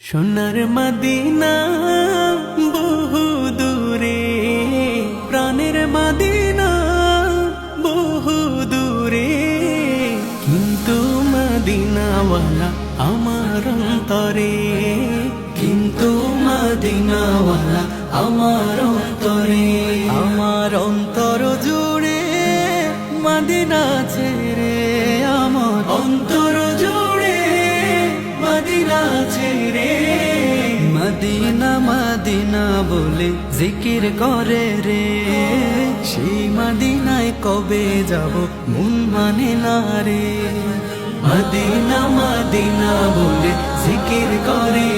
সোনার মদিনা বহু দূরে, প্রাণের মদিনা বহু দূরে, কিন্তু মদিনাওয়ালা আমার অন্তরে, কিন্তু মদিনাওয়ালা আমার অন্তরে। আমার অন্তর জুড়ে মদিনা ছেড়ে, আমার অন্তর জুড়ে মদিনা ছেড়ে। মদিনা মদিনা বলে জিকির করে রে, সেই মদিনায় কবে যাব মন মানে না রে। মদিনা মদিনা বলে জিকির করে